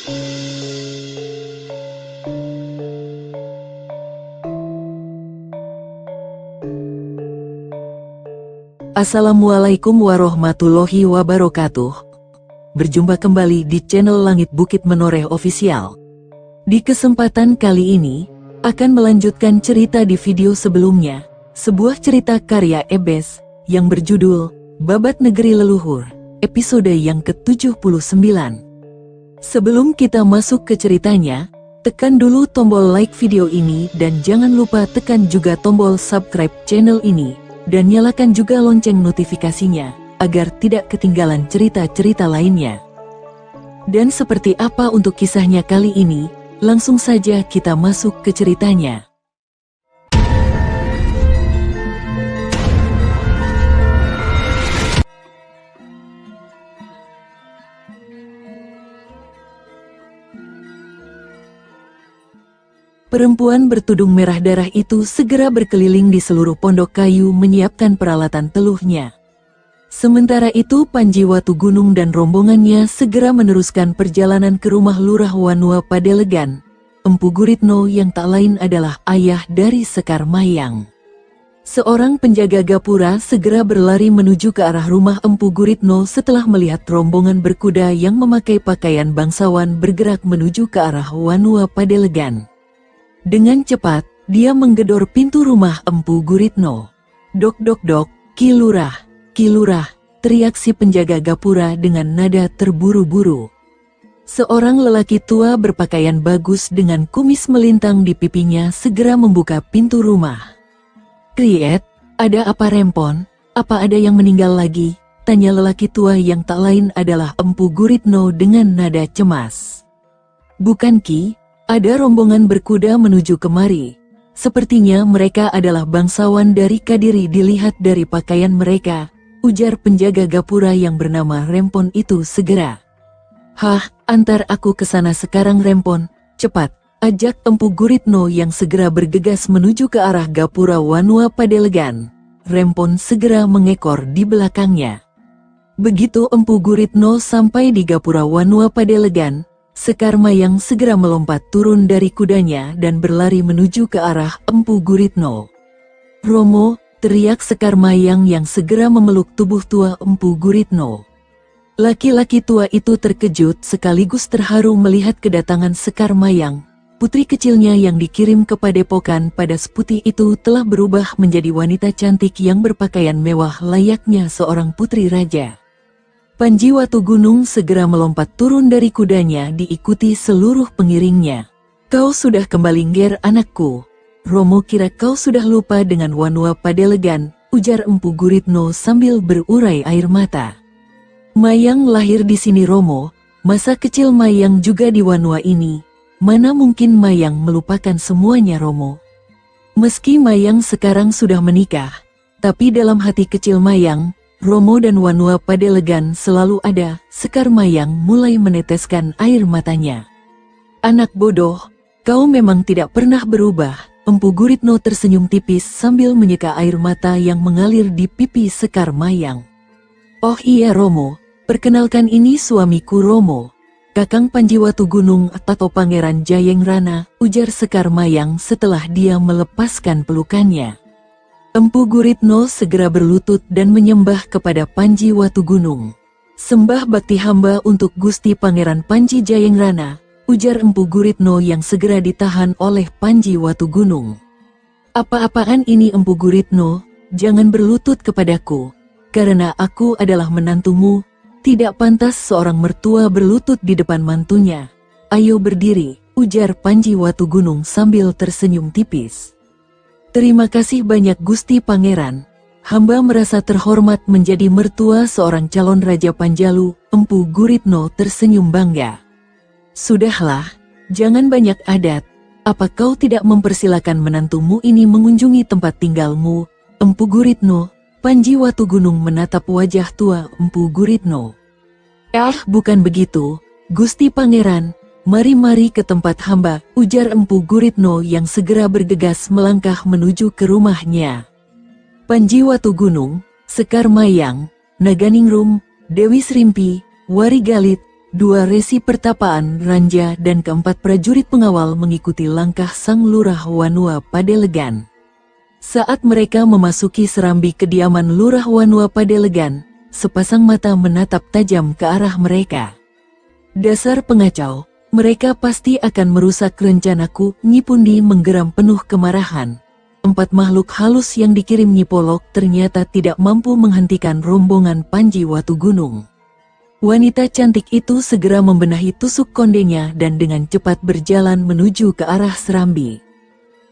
Assalamualaikum warahmatullahi wabarakatuh. Berjumpa kembali di channel Langit Bukit Menoreh Official. Di kesempatan kali ini, akan melanjutkan cerita di video sebelumnya, sebuah cerita karya Ebes, yang berjudul, Babat Negeri Leluhur, episode yang ke-79. Sebelum kita masuk ke ceritanya, tekan dulu tombol like video ini dan jangan lupa tekan juga tombol subscribe channel ini. Dan nyalakan juga lonceng notifikasinya, agar tidak ketinggalan cerita-cerita lainnya. Dan seperti apa untuk kisahnya kali ini, langsung saja kita masuk ke ceritanya. Perempuan bertudung merah darah itu segera berkeliling di seluruh pondok kayu menyiapkan peralatan teluhnya. Sementara itu Panji Watu Gunung dan rombongannya segera meneruskan perjalanan ke rumah Lurah Wanua Padelegan, Empu Guritno yang tak lain adalah ayah dari Sekar Mayang. Seorang penjaga gapura segera berlari menuju ke arah rumah Empu Guritno setelah melihat rombongan berkuda yang memakai pakaian bangsawan bergerak menuju ke arah Wanua Padelegan. Dengan cepat, dia menggedor pintu rumah Empu Guritno. Dok dok dok, Ki Lurah, teriak si penjaga gapura dengan nada terburu-buru. Seorang lelaki tua berpakaian bagus dengan kumis melintang di pipinya segera membuka pintu rumah. Kriet, ada apa Rempon? Apa ada yang meninggal lagi? Tanya lelaki tua yang tak lain adalah Empu Guritno dengan nada cemas. Bukan Ki. Ada rombongan berkuda menuju kemari. Sepertinya mereka adalah bangsawan dari Kadiri dilihat dari pakaian mereka, ujar penjaga gapura yang bernama Rempon itu segera. Hah, antar aku ke sana sekarang Rempon, cepat, ajak Empu Guritno yang segera bergegas menuju ke arah gapura Wanua Padelegan. Rempon segera mengekor di belakangnya. Begitu Empu Guritno sampai di gapura Wanua Padelegan, Sekar Mayang segera melompat turun dari kudanya dan berlari menuju ke arah Empu Guritno. Romo, teriak Sekar Mayang yang segera memeluk tubuh tua Empu Guritno. Laki-laki tua itu terkejut sekaligus terharu melihat kedatangan Sekar Mayang. Putri kecilnya yang dikirim ke padepokan pada seputih itu telah berubah menjadi wanita cantik yang berpakaian mewah layaknya seorang putri raja. Panji Watu Gunung segera melompat turun dari kudanya diikuti seluruh pengiringnya. Kau sudah kembali Nger anakku. Romo kira kau sudah lupa dengan Wanua Padelegan, ujar Empu Guritno sambil berurai air mata. Mayang lahir di sini Romo, masa kecil Mayang juga di Wanua ini. Mana mungkin Mayang melupakan semuanya Romo. Meski Mayang sekarang sudah menikah, tapi dalam hati kecil Mayang, Romo dan Wanua Padelegan selalu ada. Sekar Mayang mulai meneteskan air matanya. Anak bodoh, kau memang tidak pernah berubah. Empu Guritno tersenyum tipis sambil menyeka air mata yang mengalir di pipi Sekar Mayang. Oh iya Romo, perkenalkan ini suamiku Romo, Kakang Panji Watu Gunung atau Pangeran Jayengrana, ujar Sekar Mayang setelah dia melepaskan pelukannya. Empu Guritno segera berlutut dan menyembah kepada Panji Watu Gunung. Sembah bakti hamba untuk Gusti Pangeran Panji Jayengrana, ujar Empu Guritno yang segera ditahan oleh Panji Watu Gunung. Apa-apaan ini Empu Guritno, jangan berlutut kepadaku, karena aku adalah menantumu, tidak pantas seorang mertua berlutut di depan mantunya. Ayo berdiri, ujar Panji Watu Gunung sambil tersenyum tipis. Terima kasih banyak Gusti Pangeran. Hamba merasa terhormat menjadi mertua seorang calon Raja Panjalu. Empu Guritno tersenyum bangga. Sudahlah, jangan banyak adat. Apa kau tidak mempersilakan menantumu ini mengunjungi tempat tinggalmu? Empu Guritno. Panji Watu Gunung menatap wajah tua Empu Guritno. Bukan begitu, Gusti Pangeran. Mari-mari ke tempat hamba, ujar Empu Guritno yang segera bergegas melangkah menuju ke rumahnya. Panji Watu Gunung, Sekar Mayang, Naganingrum, Dewi Srimpi, Wari Galit, dua resi pertapaan Ranja dan keempat prajurit pengawal mengikuti langkah sang lurah Wanua Padelegan. Saat mereka memasuki serambi kediaman lurah Wanua Padelegan, sepasang mata menatap tajam ke arah mereka. Dasar pengacau, mereka pasti akan merusak rencanaku. Nyi Pundi menggeram penuh kemarahan. 4 makhluk halus yang dikirim Nyi Polok ternyata tidak mampu menghentikan rombongan Panji Watu Gunung. Wanita cantik itu segera membenahi tusuk kondenya dan dengan cepat berjalan menuju ke arah serambi.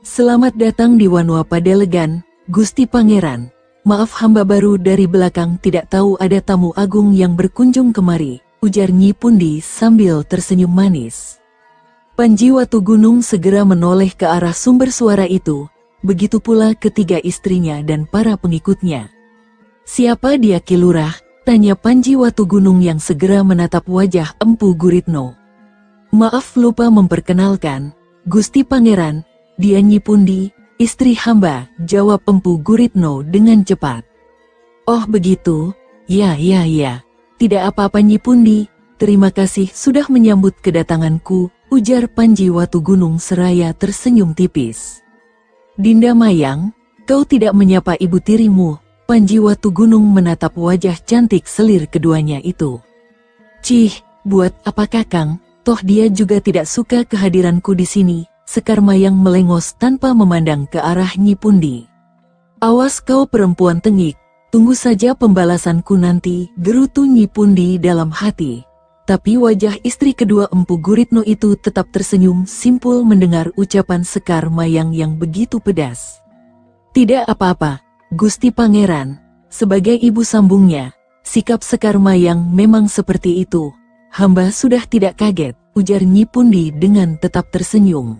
Selamat datang di Wanua Padelegan, Gusti Pangeran. Maaf hamba baru dari belakang tidak tahu ada tamu agung yang berkunjung kemari, ujar Nyi Pundi sambil tersenyum manis. Panji Watu Gunung segera menoleh ke arah sumber suara itu, begitu pula ketiga istrinya dan para pengikutnya. Siapa dia Ki Lurah? Tanya Panji Watu Gunung yang segera menatap wajah Empu Guritno. Maaf lupa memperkenalkan, Gusti Pangeran, dia Nyi Pundi, istri hamba, jawab Empu Guritno dengan cepat. Oh begitu, ya. Tidak apa-apa Nyi Pundi, terima kasih sudah menyambut kedatanganku, ujar Panji Watu Gunung seraya tersenyum tipis. Dinda Mayang, kau tidak menyapa ibu tirimu. Panji Watu Gunung menatap wajah cantik selir keduanya itu. Cih, buat apa Kakang, toh dia juga tidak suka kehadiranku di sini. Sekar Mayang melengos tanpa memandang ke arah Nyi Pundi. Awas kau perempuan tengik, tunggu saja pembalasanku nanti, gerutu Nyi Pundi dalam hati. Tapi wajah istri kedua Empu Guritno itu tetap tersenyum simpul mendengar ucapan Sekar Mayang yang begitu pedas. Tidak apa-apa, Gusti Pangeran, sebagai ibu sambungnya, sikap Sekar Mayang memang seperti itu. Hamba sudah tidak kaget, ujar Nyi Pundi dengan tetap tersenyum.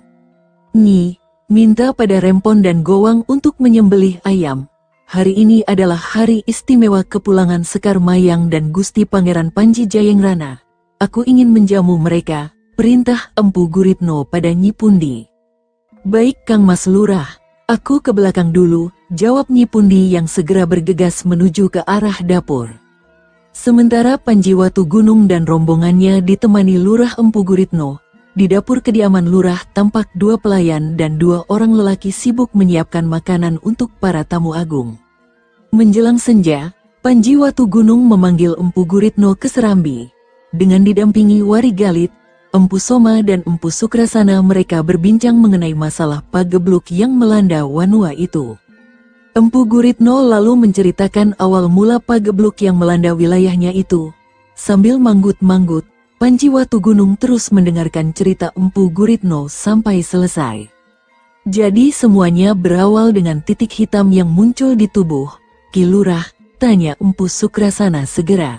Nyi, minta pada Rempon dan Gowang untuk menyembelih ayam. Hari ini adalah hari istimewa kepulangan Sekar Mayang dan Gusti Pangeran Panji Jayengrana. Aku ingin menjamu mereka, perintah Empu Guritno pada Nyi Pundi. Baik Kang Mas Lurah, aku ke belakang dulu, jawab Nyi Pundi yang segera bergegas menuju ke arah dapur. Sementara Panji Watu Gunung dan rombongannya ditemani Lurah Empu Guritno, di dapur kediaman Lurah tampak 2 pelayan dan 2 orang lelaki sibuk menyiapkan makanan untuk para tamu agung. Menjelang senja, Panji Watu Gunung memanggil Empu Guritno ke serambi. Dengan didampingi Wari Galit, Empu Soma dan Empu Sukrasana mereka berbincang mengenai masalah pagebluk yang melanda Wanua itu. Empu Guritno lalu menceritakan awal mula pagebluk yang melanda wilayahnya itu. Sambil manggut-manggut, Panji Watu Gunung terus mendengarkan cerita Empu Guritno sampai selesai. Jadi semuanya berawal dengan titik hitam yang muncul di tubuh Ki Lurah, tanya Empu Sukrasana segera.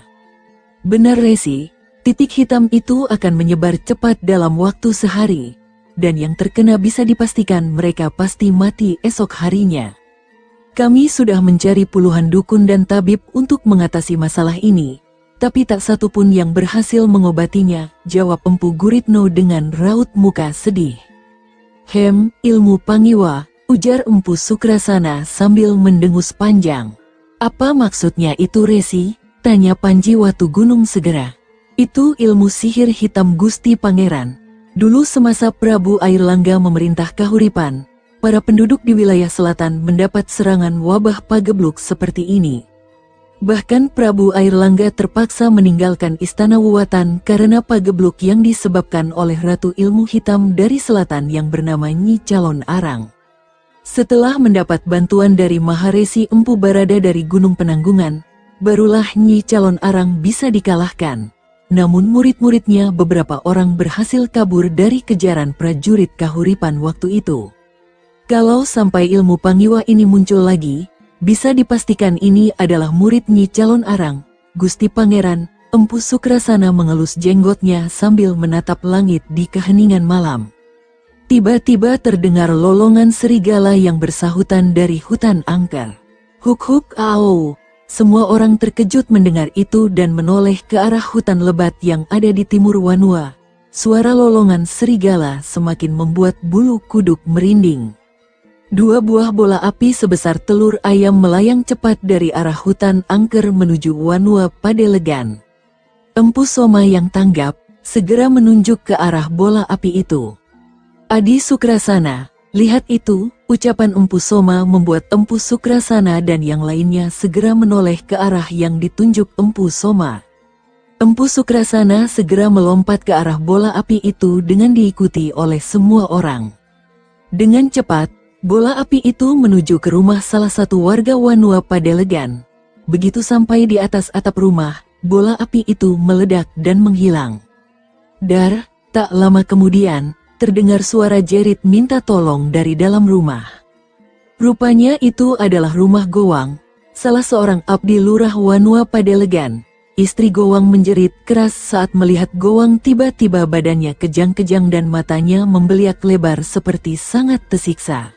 Benar Resi, titik hitam itu akan menyebar cepat dalam waktu sehari, dan yang terkena bisa dipastikan mereka pasti mati esok harinya. Kami sudah mencari puluhan dukun dan tabib untuk mengatasi masalah ini, tapi tak satu pun yang berhasil mengobatinya, jawab Empu Guritno dengan raut muka sedih. Ilmu Pangiwa, ujar Empu Sukrasana sambil mendengus panjang. Apa maksudnya itu Resi? Tanya Panji Watu Gunung segera. Itu ilmu sihir hitam Gusti Pangeran. Dulu semasa Prabu Airlangga memerintah Kahuripan, para penduduk di wilayah selatan mendapat serangan wabah pagebluk seperti ini. Bahkan Prabu Airlangga terpaksa meninggalkan Istana Wuwatan karena pagebluk yang disebabkan oleh Ratu Ilmu Hitam dari Selatan yang bernama Nyi Calon Arang. Setelah mendapat bantuan dari Maharesi Empu Barada dari Gunung Penanggungan, barulah Nyi Calon Arang bisa dikalahkan. Namun murid-muridnya beberapa orang berhasil kabur dari kejaran prajurit Kahuripan waktu itu. Kalau sampai ilmu Pangiwa ini muncul lagi, bisa dipastikan ini adalah murid Nyi Calon Arang. Gusti Pangeran, Empu Sukrasana mengelus jenggotnya sambil menatap langit di keheningan malam. Tiba-tiba terdengar lolongan serigala yang bersahutan dari hutan angker. Huk-huk au. Semua orang terkejut mendengar itu dan menoleh ke arah hutan lebat yang ada di timur Wanua. Suara lolongan serigala semakin membuat bulu kuduk merinding. 2 buah bola api sebesar telur ayam melayang cepat dari arah hutan angker menuju Wanua Padelegan. Empu Soma yang tanggap, segera menunjuk ke arah bola api itu. Adi Sukrasana, lihat itu, ucapan Empu Soma membuat Empu Sukrasana dan yang lainnya segera menoleh ke arah yang ditunjuk Empu Soma. Empu Sukrasana segera melompat ke arah bola api itu dengan diikuti oleh semua orang. Dengan cepat, bola api itu menuju ke rumah salah satu warga Wanua Padelegan. Begitu sampai di atas atap rumah, bola api itu meledak dan menghilang. Dar, tak lama kemudian, terdengar suara jerit minta tolong dari dalam rumah. Rupanya itu adalah rumah Gowang, salah seorang abdi lurah Wanua Padelegan. Istri Gowang menjerit keras saat melihat Gowang tiba-tiba badannya kejang-kejang dan matanya membeliak lebar seperti sangat tersiksa.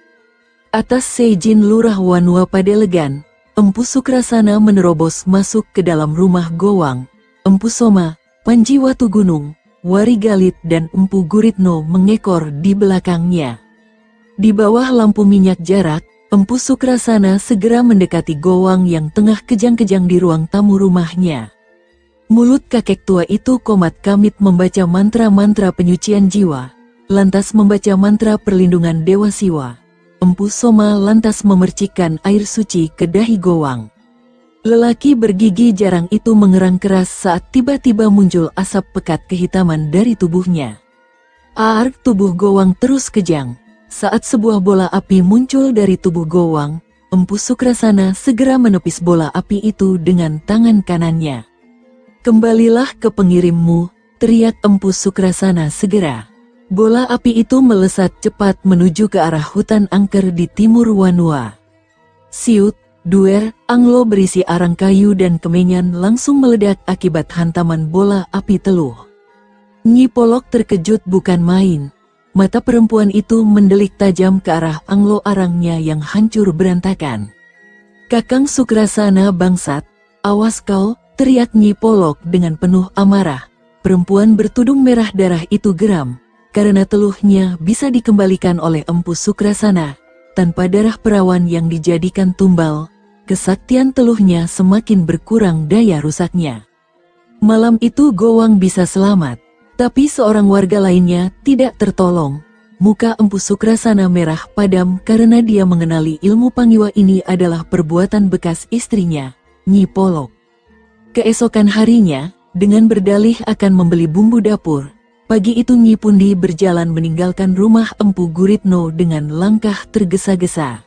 Atas seizin lurah Wanua Padelegan, Empu Sukrasana menerobos masuk ke dalam rumah Gowang. Empu Soma, Panji Watugunung, Wari Galit dan Empu Guritno mengekor di belakangnya. Di bawah lampu minyak jarak, Empu Sukrasana segera mendekati Gowang yang tengah kejang-kejang di ruang tamu rumahnya. Mulut kakek tua itu komat kamit membaca mantra-mantra penyucian jiwa, lantas membaca mantra perlindungan Dewa Siwa. Empu Soma lantas memercikkan air suci ke dahi Gowang. Lelaki bergigi jarang itu mengerang keras saat tiba-tiba muncul asap pekat kehitaman dari tubuhnya. Tubuh Gowang terus kejang. Saat sebuah bola api muncul dari tubuh Gowang, Empu Sukrasana segera menepis bola api itu dengan tangan kanannya. Kembalilah ke pengirimmu, teriak Empu Sukrasana segera. Bola api itu melesat cepat menuju ke arah hutan angker di timur Wanua. Siut, duer, anglo berisi arang kayu dan kemenyan langsung meledak akibat hantaman bola api teluh. Nyi Polok terkejut bukan main. Mata perempuan itu mendelik tajam ke arah anglo arangnya yang hancur berantakan. Kakang Sukrasana bangsat, awas kau! Teriak Nyi Polok dengan penuh amarah. Perempuan bertudung merah darah itu geram, karena teluhnya bisa dikembalikan oleh Empu Sukrasana. Tanpa darah perawan yang dijadikan tumbal, kesaktian teluhnya semakin berkurang daya rusaknya. Malam itu Gowang bisa selamat, tapi seorang warga lainnya tidak tertolong. Muka Empu Sukrasana merah padam karena dia mengenali ilmu Pangiwa ini adalah perbuatan bekas istrinya, Nyi Polok. Keesokan harinya, dengan berdalih akan membeli bumbu dapur, pagi itu Nyi Pundi berjalan meninggalkan rumah Empu Guritno dengan langkah tergesa-gesa.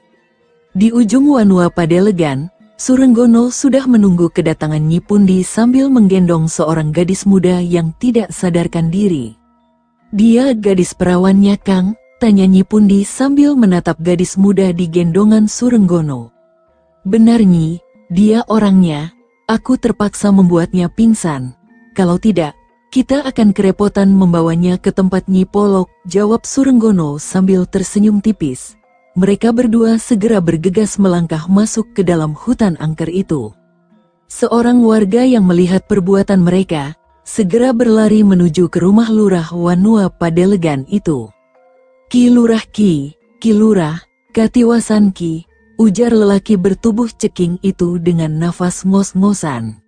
Di ujung Wanua Padelegan, Surenggono sudah menunggu kedatangan Nyi Pundi sambil menggendong seorang gadis muda yang tidak sadarkan diri. Dia gadis perawannya Kang, tanya Nyi Pundi sambil menatap gadis muda di gendongan Surenggono. Benar Nyi, dia orangnya. Aku terpaksa membuatnya pingsan. Kalau tidak, kita akan kerepotan membawanya ke tempat Nyi Polok, jawab Surenggono sambil tersenyum tipis. Mereka berdua segera bergegas melangkah masuk ke dalam hutan angker itu. Seorang warga yang melihat perbuatan mereka, segera berlari menuju ke rumah lurah Wanua Padelegan itu. Ki Lurah Ki Lurah, katiwasan Ki, ujar lelaki bertubuh ceking itu dengan nafas ngos-ngosan.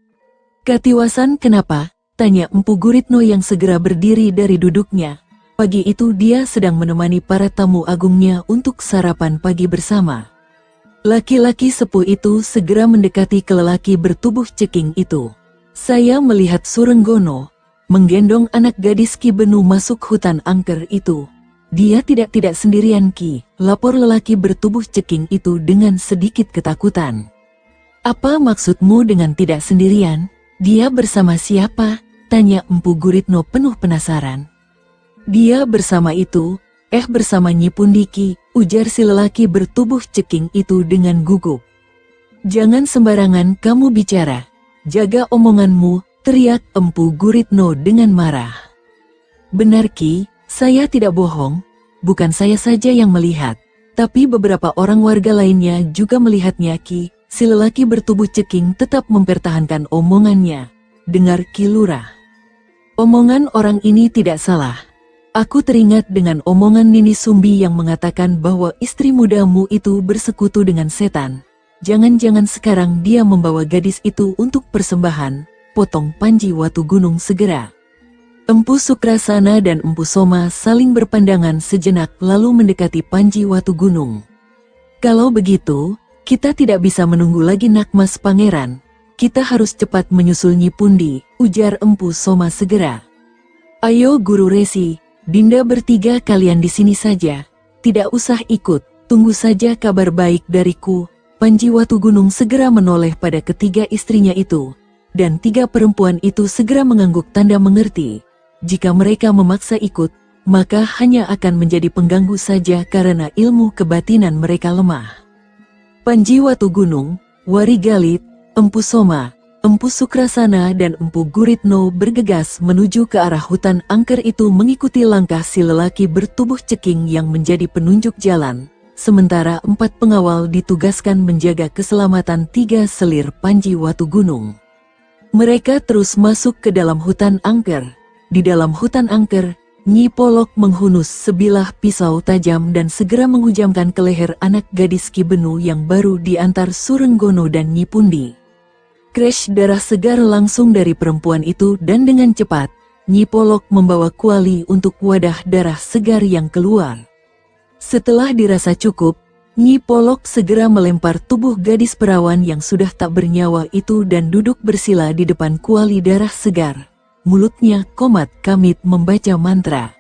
Katiwasan kenapa? Tanya Empu Guritno yang segera berdiri dari duduknya. Pagi itu dia sedang menemani para tamu agungnya untuk sarapan pagi bersama. Laki-laki sepuh itu segera mendekati ke lelaki bertubuh ceking itu. Saya melihat Surenggono menggendong anak gadis Ki Benu masuk hutan angker itu. Dia tidak sendirian Ki, lapor lelaki bertubuh ceking itu dengan sedikit ketakutan. Apa maksudmu dengan tidak sendirian? Dia bersama siapa? Tanya Empu Guritno penuh penasaran. Dia bersama itu, bersama Nyi Pundi Ki, ujar si lelaki bertubuh ceking itu dengan gugup. Jangan sembarangan kamu bicara, jaga omonganmu, teriak Empu Guritno dengan marah. Benar Ki, saya tidak bohong, bukan saya saja yang melihat, tapi beberapa orang warga lainnya juga melihatnya Ki. Si lelaki bertubuh ceking tetap mempertahankan omongannya. Dengar Ki Lurah. Omongan orang ini tidak salah. Aku teringat dengan omongan Nini Sumbi yang mengatakan bahwa istri mudamu itu bersekutu dengan setan. Jangan-jangan sekarang dia membawa gadis itu untuk persembahan. potong Panji Watu Gunung segera. Empu Sukrasana dan Empu Soma saling berpandangan sejenak lalu mendekati Panji Watu Gunung. Kalau begitu, kita tidak bisa menunggu lagi Nakmas Pangeran. Kita harus cepat menyusul Nyi Pundi, ujar Empu Soma segera. Ayo Guru Resi, Dinda bertiga kalian di sini saja. Tidak usah ikut, tunggu saja kabar baik dariku. Panji Watu Gunung segera menoleh pada ketiga istrinya itu. Dan tiga perempuan itu segera mengangguk tanda mengerti. Jika mereka memaksa ikut, maka hanya akan menjadi pengganggu saja karena ilmu kebatinan mereka lemah. Panji Watu Gunung, Wari Galit, Empu Soma, Empu Sukrasana dan Empu Guritno bergegas menuju ke arah hutan angker itu mengikuti langkah si lelaki bertubuh ceking yang menjadi penunjuk jalan, sementara 4 pengawal ditugaskan menjaga keselamatan 3 selir Panji Watu Gunung. Mereka terus masuk ke dalam hutan angker. Di dalam hutan angker, Nyi Polok menghunus sebilah pisau tajam dan segera menghujamkan ke leher anak gadis Ki Benu yang baru diantar Surenggono dan Nyi Pundi. Crash darah segar langsung dari perempuan itu dan dengan cepat, Nyi Polok membawa kuali untuk wadah darah segar yang keluar. Setelah dirasa cukup, Nyi Polok segera melempar tubuh gadis perawan yang sudah tak bernyawa itu dan duduk bersila di depan kuali darah segar. Mulutnya komat kamit membaca mantra.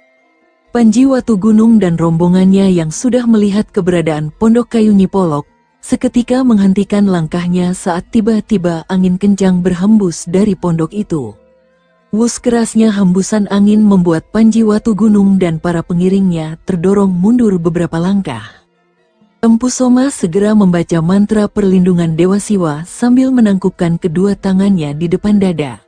Panji Watu Gunung dan rombongannya yang sudah melihat keberadaan pondok kayu Nyi Polok, seketika menghentikan langkahnya saat tiba-tiba angin kencang berhembus dari pondok itu. Wus kerasnya hembusan angin membuat Panji Watu Gunung dan para pengiringnya terdorong mundur beberapa langkah. Empu Soma segera membaca mantra perlindungan Dewa Siwa sambil menangkupkan kedua tangannya di depan dada.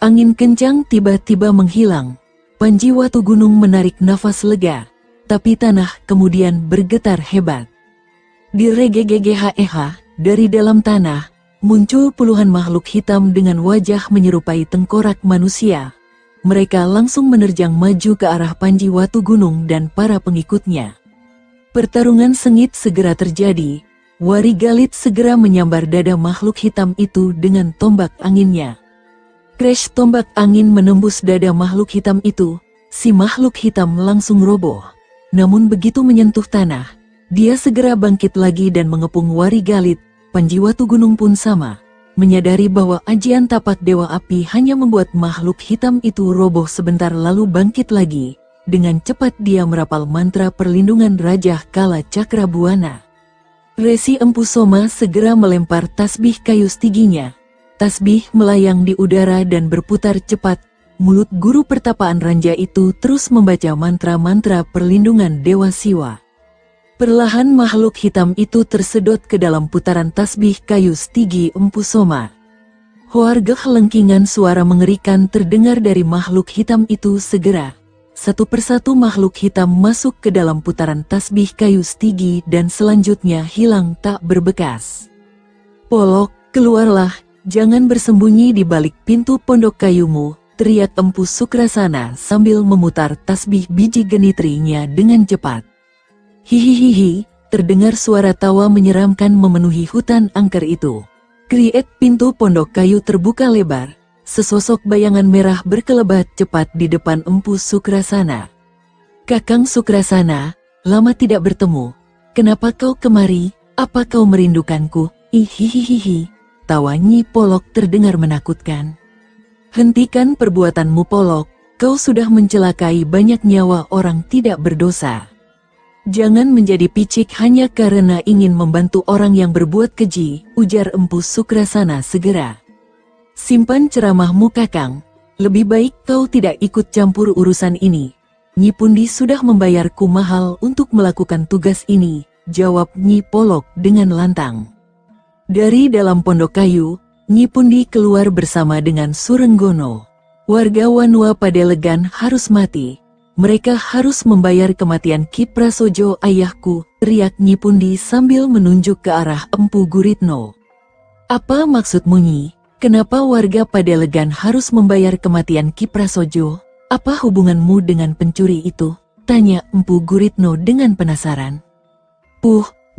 Angin kencang tiba-tiba menghilang. Panji Watu Gunung menarik nafas lega, tapi tanah kemudian bergetar hebat. Di regegegheha, dari dalam tanah, muncul puluhan makhluk hitam dengan wajah menyerupai tengkorak manusia. Mereka langsung menerjang maju ke arah Panji Watu Gunung dan para pengikutnya. Pertarungan sengit segera terjadi. Wari Galit segera menyambar dada makhluk hitam itu dengan tombak anginnya. Crash tombak angin menembus dada makhluk hitam itu, si makhluk hitam langsung roboh. Namun begitu menyentuh tanah, dia segera bangkit lagi dan mengepung Wari Galit. Panji Watu Gunung pun sama, menyadari bahwa ajian tapak Dewa Api hanya membuat makhluk hitam itu roboh sebentar lalu bangkit lagi. Dengan cepat dia merapal mantra perlindungan Raja Kala Cakrabuana. Resi Empu Soma segera melempar tasbih kayu stiginya. Tasbih melayang di udara dan berputar cepat. Mulut guru pertapaan Ranja itu terus membaca mantra-mantra perlindungan Dewa Siwa. Perlahan makhluk hitam itu tersedot ke dalam putaran tasbih kayu stigi Empu Soma. Hoarga kelengkingan suara mengerikan terdengar dari makhluk hitam itu segera. Satu persatu makhluk hitam masuk ke dalam putaran tasbih kayu stigi dan selanjutnya hilang tak berbekas. Polok, keluarlah, jangan bersembunyi di balik pintu pondok kayumu, teriak Empu Sukrasana sambil memutar tasbih biji genitrinya dengan cepat. Hihihihi, terdengar suara tawa menyeramkan memenuhi hutan angker itu. Kriet pintu pondok kayu terbuka lebar. Sesosok bayangan merah berkelebat cepat di depan Empu Sukrasana. Kakang Sukrasana, lama tidak bertemu. Kenapa kau kemari? Apa kau merindukanku? Hihihihi. Tawa Nyi Polok terdengar menakutkan. Hentikan perbuatanmu Polok, kau sudah mencelakai banyak nyawa orang tidak berdosa. Jangan menjadi picik hanya karena ingin membantu orang yang berbuat keji, ujar Empu Sukrasana segera. Simpan ceramahmu Kakang, lebih baik kau tidak ikut campur urusan ini. Nyi Pundi sudah membayarku mahal untuk melakukan tugas ini, jawab Nyi Polok dengan lantang. Dari dalam pondok kayu, Nyi Pundi keluar bersama dengan Surenggono. Warga Wanua Padelegan harus mati. Mereka harus membayar kematian Ki Prasojo ayahku, teriak Nyi Pundi sambil menunjuk ke arah Empu Guritno. Apa maksudmu Nyi? Kenapa warga Padelegan harus membayar kematian Ki Prasojo? Apa hubunganmu dengan pencuri itu? Tanya Empu Guritno dengan penasaran.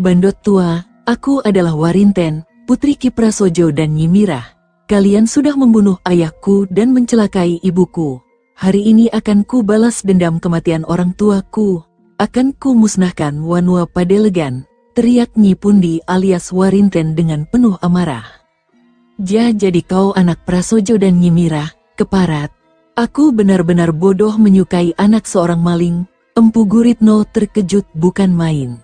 Bandot tua, aku adalah Warinten, putri Ki Prasojo dan Nyi Mirah. kalian sudah membunuh ayahku dan mencelakai ibuku. Hari ini akan ku balas dendam kematian orang tuaku. Akan ku musnahkan Wanua Padelegan, teriak Nyi Pundi alias Warinten dengan penuh amarah. Jadi kau anak Prasojo dan Nyi Mirah, keparat. Aku benar-benar bodoh menyukai anak seorang maling. Empu Guritno terkejut bukan main.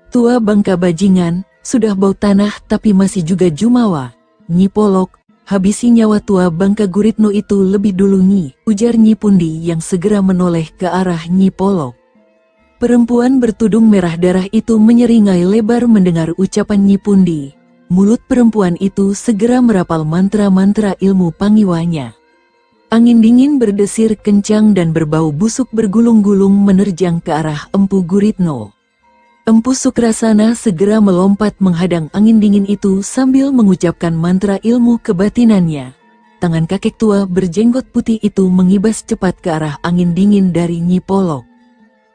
Tua bangka bajingan, sudah bau tanah tapi masih juga jumawa. Nyi Polok, habisi nyawa tua bangka Guritno itu lebih dulu Nyi, ujar Nyi Pundi yang segera menoleh ke arah Nyi Polok. Perempuan bertudung merah darah itu menyeringai lebar mendengar ucapan Nyi Pundi. Mulut perempuan itu segera merapal mantra-mantra ilmu pangiwanya. Angin dingin berdesir kencang dan berbau busuk bergulung-gulung menerjang ke arah Empu Guritno. Empu Sukrasana segera melompat menghadang angin dingin itu sambil mengucapkan mantra ilmu kebatinannya. Tangan kakek tua berjenggot putih itu mengibas cepat ke arah angin dingin dari Nyi Polok.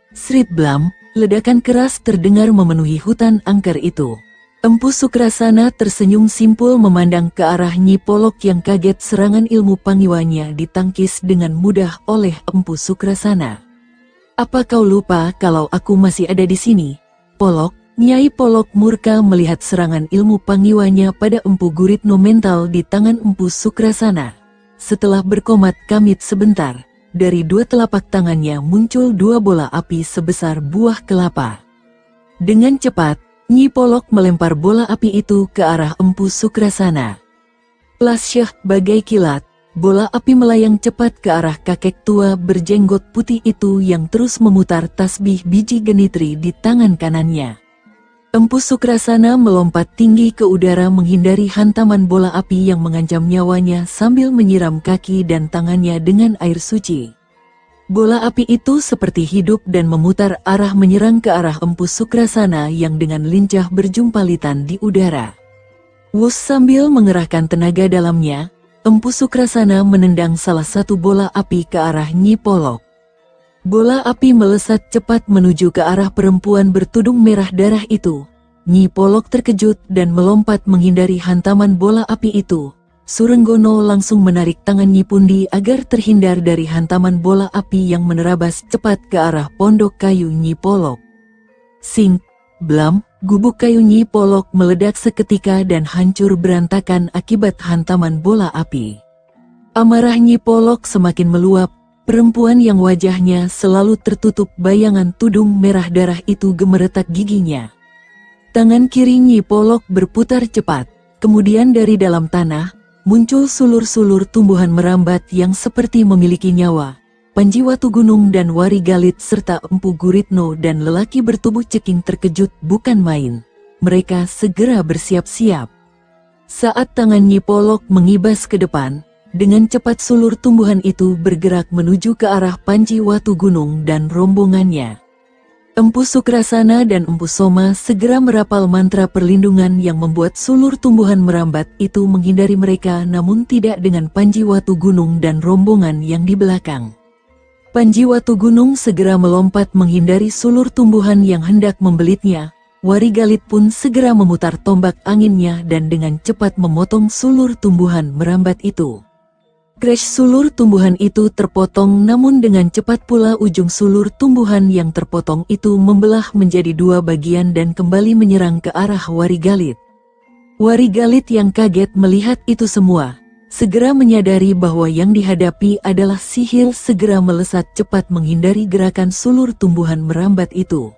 Srit blam, ledakan keras terdengar memenuhi hutan angker itu. Empu Sukrasana tersenyum simpul memandang ke arah Nyi Polok yang kaget serangan ilmu pangiwanya ditangkis dengan mudah oleh Empu Sukrasana. Apa kau lupa kalau aku masih ada di sini? Polok, Nyai Polok murka melihat serangan ilmu pangiwanya pada Empu Guritno mental di tangan Empu Sukrasana. Setelah berkomat kamit sebentar, dari dua telapak tangannya muncul dua bola api sebesar buah kelapa. Dengan cepat, Nyi Polok melempar bola api itu ke arah Empu Sukrasana. Plasyah bagai kilat, bola api melayang cepat ke arah kakek tua berjenggot putih itu yang terus memutar tasbih biji genitri di tangan kanannya. Empu Sukrasana melompat tinggi ke udara menghindari hantaman bola api yang mengancam nyawanya sambil menyiram kaki dan tangannya dengan air suci. Bola api itu seperti hidup dan memutar arah menyerang ke arah Empu Sukrasana yang dengan lincah berjumpalitan di udara. Wus sambil mengerahkan tenaga dalamnya, Empu Sukrasana menendang salah satu bola api ke arah Nyi Polok. Bola api melesat cepat menuju ke arah perempuan bertudung merah darah itu. Nyi Polok terkejut dan melompat menghindari hantaman bola api itu. Surenggono langsung menarik tangan Nyi Pundi agar terhindar dari hantaman bola api yang menerabas cepat ke arah pondok kayu Nyi Polok. Sing, blam, gubuk kayu Nyi Polok meledak seketika dan hancur berantakan akibat hantaman bola api. Amarah Nyi Polok semakin meluap, perempuan yang wajahnya selalu tertutup bayangan tudung merah darah itu gemeretak giginya. Tangan kiri Nyi Polok berputar cepat, kemudian dari dalam tanah, muncul sulur-sulur tumbuhan merambat yang seperti memiliki nyawa. Panji Watu Gunung dan Wari Galit serta Empu Guritno dan lelaki bertubuh ceking terkejut bukan main. Mereka segera bersiap-siap. Saat tangan Nyi Polok mengibas ke depan, dengan cepat sulur tumbuhan itu bergerak menuju ke arah Panji Watu Gunung dan rombongannya. Empu Sukrasana dan Empu Soma segera merapal mantra perlindungan yang membuat sulur tumbuhan merambat itu menghindari mereka namun tidak dengan Panji Watu Gunung dan rombongan yang di belakang. Panji Watu Gunung segera melompat menghindari sulur tumbuhan yang hendak membelitnya. Wari Galit pun segera memutar tombak anginnya dan dengan cepat memotong sulur tumbuhan merambat itu. Crash, sulur tumbuhan itu terpotong namun dengan cepat pula ujung sulur tumbuhan yang terpotong itu membelah menjadi dua bagian dan kembali menyerang ke arah Wari Galit. Wari Galit yang kaget melihat itu semua, segera menyadari bahwa yang dihadapi adalah sihir, segera melesat cepat menghindari gerakan sulur tumbuhan merambat itu.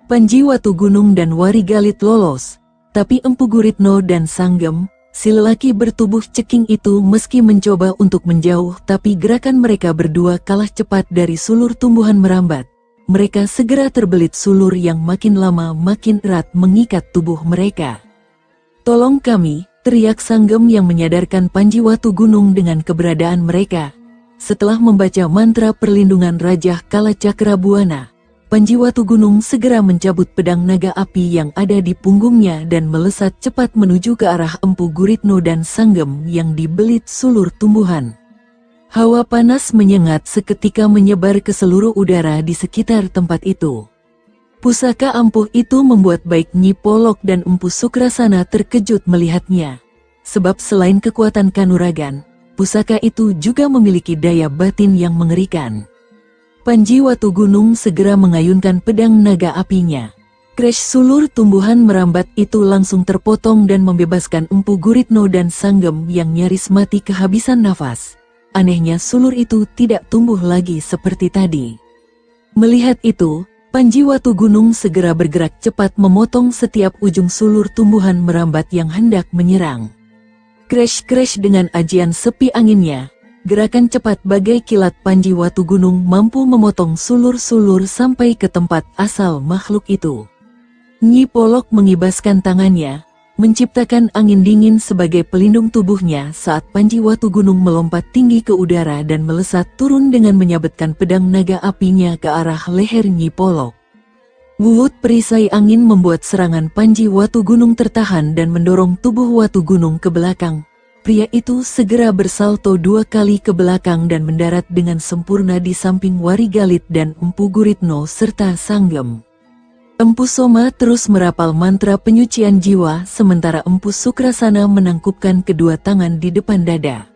Panji Watu Gunung dan Wari Galit lolos, tapi Empu Guritno dan Sanggem, si lelaki bertubuh ceking itu meski mencoba untuk menjauh tapi gerakan mereka berdua kalah cepat dari sulur tumbuhan merambat. Mereka segera terbelit sulur yang makin lama makin erat mengikat tubuh mereka. "Tolong kami!" teriak Sanggem yang menyadarkan Panji Watu Gunung dengan keberadaan mereka. Setelah membaca mantra perlindungan Raja Kala Cakrabuana, Panji Watu Gunung segera mencabut pedang naga api yang ada di punggungnya dan melesat cepat menuju ke arah Empu Guritno dan Sanggem yang dibelit sulur tumbuhan. Hawa panas menyengat seketika menyebar ke seluruh udara di sekitar tempat itu. Pusaka ampuh itu membuat baik Nyi Polok dan Empu Sukrasana terkejut melihatnya. Sebab selain kekuatan kanuragan, pusaka itu juga memiliki daya batin yang mengerikan. Panji Watu Gunung segera mengayunkan pedang naga apinya. Crash, sulur tumbuhan merambat itu langsung terpotong dan membebaskan Empu Guritno dan Sanggem yang nyaris mati kehabisan nafas. Anehnya sulur itu tidak tumbuh lagi seperti tadi. Melihat itu, Panji Watu Gunung segera bergerak cepat memotong setiap ujung sulur tumbuhan merambat yang hendak menyerang. Crash dengan ajian sepi anginnya. Gerakan cepat bagai kilat Panji Watu Gunung mampu memotong sulur-sulur sampai ke tempat asal makhluk itu. Nyi Polok mengibaskan tangannya, menciptakan angin dingin sebagai pelindung tubuhnya saat Panji Watu Gunung melompat tinggi ke udara dan melesat turun dengan menyabetkan pedang naga apinya ke arah leher Nyi Polok. Wuhut perisai angin membuat serangan Panji Watu Gunung tertahan dan mendorong tubuh Watu Gunung ke belakang. Pria itu segera bersalto 2 kali ke belakang dan mendarat dengan sempurna di samping Warigalit dan Empu Guritno serta Sanggem. Empu Soma terus merapal mantra penyucian jiwa sementara Empu Sukrasana menangkupkan kedua tangan di depan dada.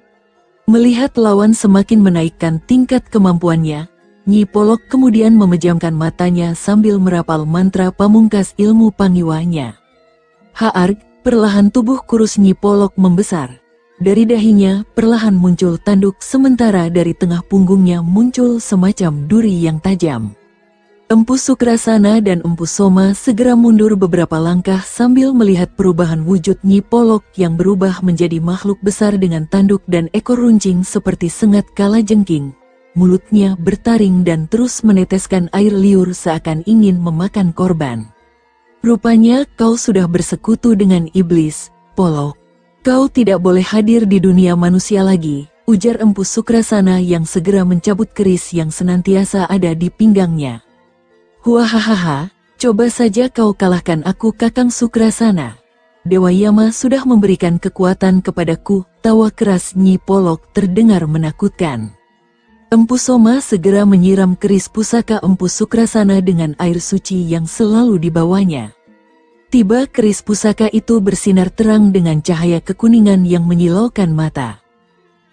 Melihat lawan semakin menaikkan tingkat kemampuannya, Nyi Polok kemudian memejamkan matanya sambil merapal mantra pamungkas ilmu pangiwanya. Haar, perlahan tubuh kurus Nyi Polok membesar. Dari dahinya perlahan muncul tanduk sementara dari tengah punggungnya muncul semacam duri yang tajam. Empu Sukrasana dan Empu Soma segera mundur beberapa langkah sambil melihat perubahan wujud Nyi Polok yang berubah menjadi makhluk besar dengan tanduk dan ekor runcing seperti sengat kalajengking. Mulutnya bertaring dan terus meneteskan air liur seakan ingin memakan korban. Rupanya kau sudah bersekutu dengan iblis, Polok. Kau tidak boleh hadir di dunia manusia lagi, ujar Empu Sukrasana yang segera mencabut keris yang senantiasa ada di pinggangnya. Huahahaha, coba saja kau kalahkan aku Kakang Sukrasana. Dewa Yama sudah memberikan kekuatan kepadaku, tawa keras Nyi Polok terdengar menakutkan. Empu Soma segera menyiram keris pusaka Empu Sukrasana dengan air suci yang selalu dibawanya. Tiba keris pusaka itu bersinar terang dengan cahaya kekuningan yang menyilaukan mata.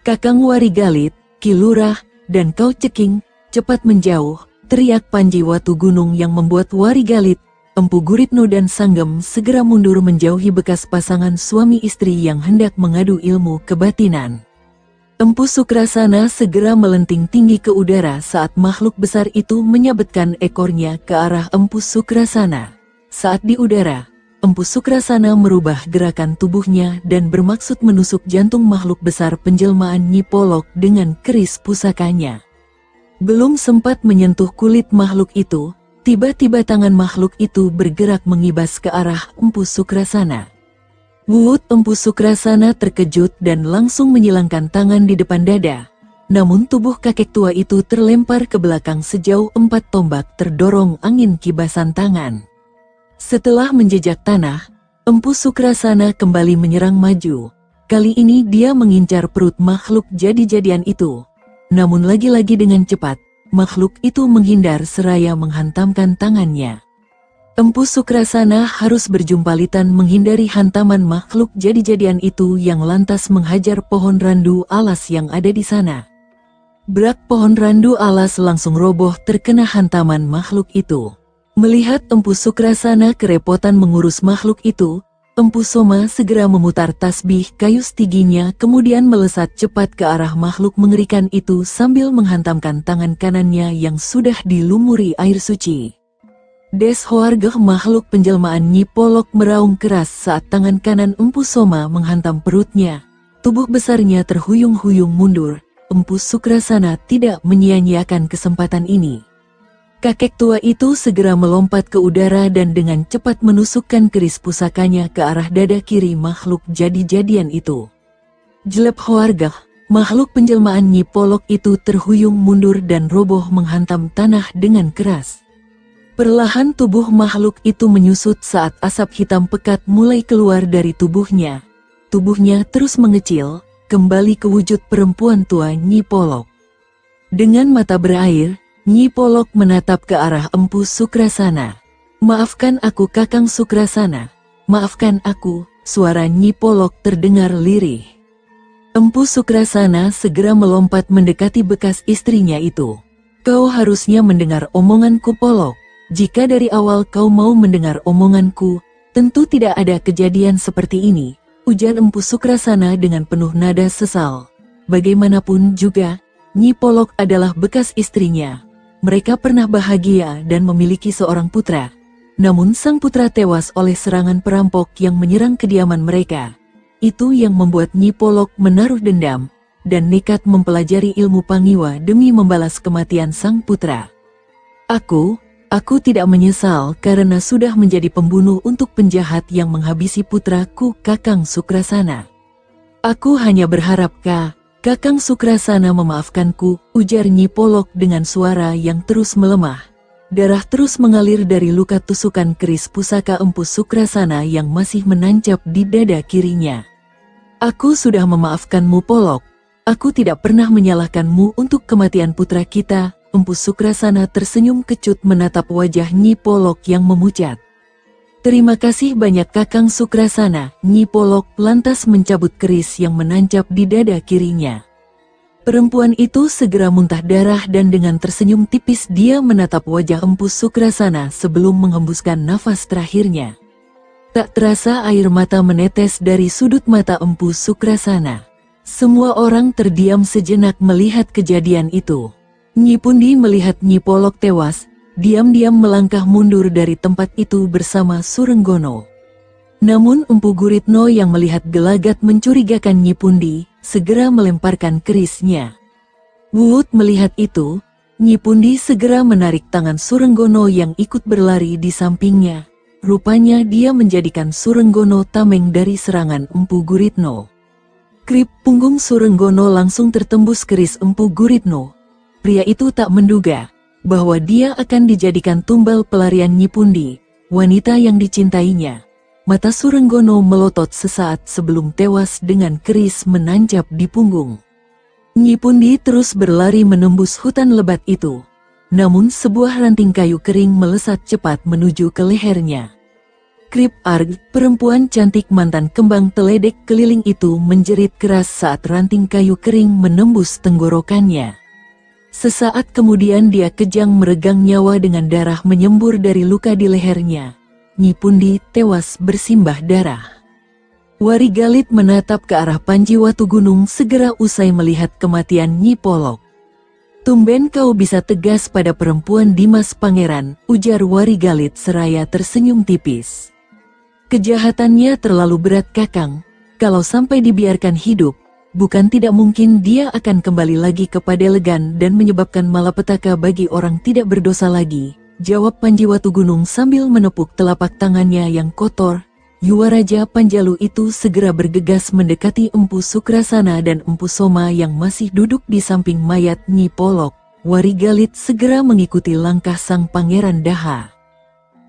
Kakang Warigalit, Ki Lurah, dan kau Ceking, cepat menjauh, teriak Panji Watu Gunung yang membuat Warigalit, Empu Guritno dan Sanggem segera mundur menjauhi bekas pasangan suami istri yang hendak mengadu ilmu kebatinan. Empu Sukrasana segera melenting tinggi ke udara saat makhluk besar itu menyabetkan ekornya ke arah Empu Sukrasana. Saat di udara, Empu Sukrasana merubah gerakan tubuhnya dan bermaksud menusuk jantung makhluk besar penjelmaan Nyi Polok dengan keris pusakanya. Belum sempat menyentuh kulit makhluk itu, tiba-tiba tangan makhluk itu bergerak mengibas ke arah Empu Sukrasana. Wuhut Empu Sukrasana terkejut dan langsung menyilangkan tangan di depan dada. Namun tubuh kakek tua itu terlempar ke belakang sejauh 4 tombak terdorong angin kibasan tangan. Setelah menjejak tanah, Empu Sukrasana kembali menyerang maju. Kali ini dia mengincar perut makhluk jadi-jadian itu. Namun lagi-lagi dengan cepat, makhluk itu menghindar seraya menghantamkan tangannya. Empu Sukrasana harus berjumpalitan menghindari hantaman makhluk jadi-jadian itu yang lantas menghajar pohon randu alas yang ada di sana. Brak, pohon randu alas langsung roboh terkena hantaman makhluk itu. Melihat Empu Sukrasana kerepotan mengurus makhluk itu, Empu Soma segera memutar tasbih kayu stiginya kemudian melesat cepat ke arah makhluk mengerikan itu sambil menghantamkan tangan kanannya yang sudah dilumuri air suci. Des Hoargeh, makhluk penjelmaan Nyi Polok meraung keras saat tangan kanan Empu Soma menghantam perutnya. Tubuh besarnya terhuyung-huyung mundur. Empu Sukrasana tidak menyia-nyiakan kesempatan ini. Kakek tua itu segera melompat ke udara dan dengan cepat menusukkan keris pusakanya ke arah dada kiri makhluk jadi-jadian itu. Jelep Hoargeh, makhluk penjelmaan Nyi Polok itu terhuyung mundur dan roboh menghantam tanah dengan keras. Perlahan tubuh makhluk itu menyusut saat asap hitam pekat mulai keluar dari tubuhnya. Tubuhnya terus mengecil, kembali ke wujud perempuan tua Nyi Polok. Dengan mata berair, Nyi Polok menatap ke arah Empu Sukrasana. Maafkan aku Kakang Sukrasana. Maafkan aku, suara Nyi Polok terdengar lirih. Empu Sukrasana segera melompat mendekati bekas istrinya itu. Kau harusnya mendengar omonganku, Polok. Jika dari awal kau mau mendengar omonganku, tentu tidak ada kejadian seperti ini, ujar Empu Sukrasana dengan penuh nada sesal. Bagaimanapun juga, Nyi Polok adalah bekas istrinya. Mereka pernah bahagia dan memiliki seorang putra. Namun sang putra tewas oleh serangan perampok yang menyerang kediaman mereka. Itu yang membuat Nyi Polok menaruh dendam dan nekat mempelajari ilmu Pangiwa demi membalas kematian sang putra. Aku tidak menyesal karena sudah menjadi pembunuh untuk penjahat yang menghabisi putraku, Kakang Sukrasana. Aku hanya berharap Kakang Sukrasana memaafkanku, ujar Nyi Polok dengan suara yang terus melemah. Darah terus mengalir dari luka tusukan keris pusaka Empu Sukrasana yang masih menancap di dada kirinya. Aku sudah memaafkanmu, Polok. Aku tidak pernah menyalahkanmu untuk kematian putra kita. Empu Sukrasana tersenyum kecut menatap wajah Nyi Polok yang memucat. Terima kasih banyak Kakang Sukrasana. Nyi Polok lantas mencabut keris yang menancap di dada kirinya. Perempuan itu segera muntah darah dan dengan tersenyum tipis dia menatap wajah Empu Sukrasana sebelum menghembuskan nafas terakhirnya. Tak terasa air mata menetes dari sudut mata Empu Sukrasana. Semua orang terdiam sejenak melihat kejadian itu. Nyi Pundi melihat Nyi Polok tewas, diam-diam melangkah mundur dari tempat itu bersama Surenggono. Namun Empu Guritno yang melihat gelagat mencurigakan Nyi Pundi, segera melemparkan kerisnya. Wuut melihat itu, Nyi Pundi segera menarik tangan Surenggono yang ikut berlari di sampingnya. Rupanya dia menjadikan Surenggono tameng dari serangan Empu Guritno. Krip, punggung Surenggono langsung tertembus keris Empu Guritno. Pria itu tak menduga bahwa dia akan dijadikan tumbal pelarian Nyi Pundi, wanita yang dicintainya. Mata Surenggono melotot sesaat sebelum tewas dengan keris menancap di punggung. Nyi Pundi terus berlari menembus hutan lebat itu. Namun sebuah ranting kayu kering melesat cepat menuju ke lehernya. Krip Arg, perempuan cantik mantan kembang teledek keliling itu menjerit keras saat ranting kayu kering menembus tenggorokannya. Sesaat kemudian dia kejang meregang nyawa dengan darah menyembur dari luka di lehernya. Nyi Pundi tewas bersimbah darah. Warigalit menatap ke arah Panji Watugunung segera usai melihat kematian Nyi Polok. Tumben kau bisa tegas pada perempuan Dimas Pangeran, ujar Warigalit seraya tersenyum tipis. Kejahatannya terlalu berat, Kakang. Kalau sampai dibiarkan hidup, bukan tidak mungkin dia akan kembali lagi ke Padelegan dan menyebabkan malapetaka bagi orang tidak berdosa lagi, jawab Panji Watugunung sambil menepuk telapak tangannya yang kotor. Yuwaraja Panjalu itu segera bergegas mendekati Empu Sukrasana dan Empu Soma yang masih duduk di samping mayat Nyi Polok. Warigalit segera mengikuti langkah sang Pangeran Daha.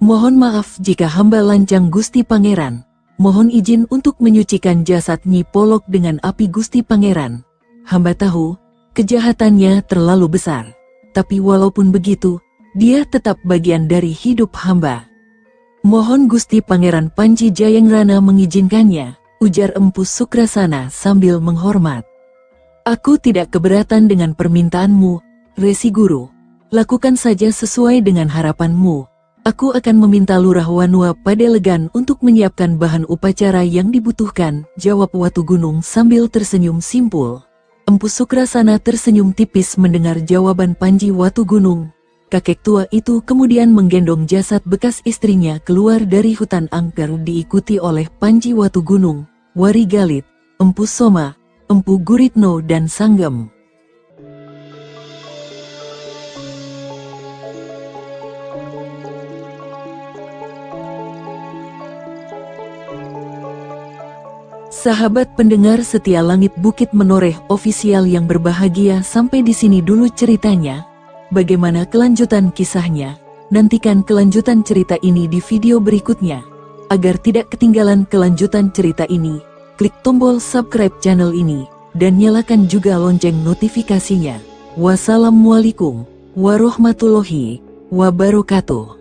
Mohon maaf jika hamba lancang, Gusti Pangeran. Mohon izin untuk menyucikan jasad Nyi Polok dengan api, Gusti Pangeran. Hamba tahu, kejahatannya terlalu besar. Tapi walaupun begitu, dia tetap bagian dari hidup hamba. Mohon Gusti Pangeran Panji Jayangrana mengizinkannya, ujar Empu Sukrasana sambil menghormat. Aku tidak keberatan dengan permintaanmu, Resi Guru. Lakukan saja sesuai dengan harapanmu. Aku akan meminta Lurah Wanua Padelegan untuk menyiapkan bahan upacara yang dibutuhkan, jawab Watugunung sambil tersenyum simpul. Empu Sukrasana tersenyum tipis mendengar jawaban Panji Watugunung. Kakek tua itu kemudian menggendong jasad bekas istrinya keluar dari hutan angker diikuti oleh Panji Watugunung, Warigalit, Empu Soma, Empu Guritno dan Sanggem. Sahabat pendengar setia Langit Bukit Menoreh ofisial yang berbahagia, sampai di sini dulu ceritanya. Bagaimana kelanjutan kisahnya? Nantikan kelanjutan cerita ini di video berikutnya. Agar tidak ketinggalan kelanjutan cerita ini, klik tombol subscribe channel ini, dan nyalakan juga lonceng notifikasinya. Wassalamualaikum warahmatullahi wabarakatuh.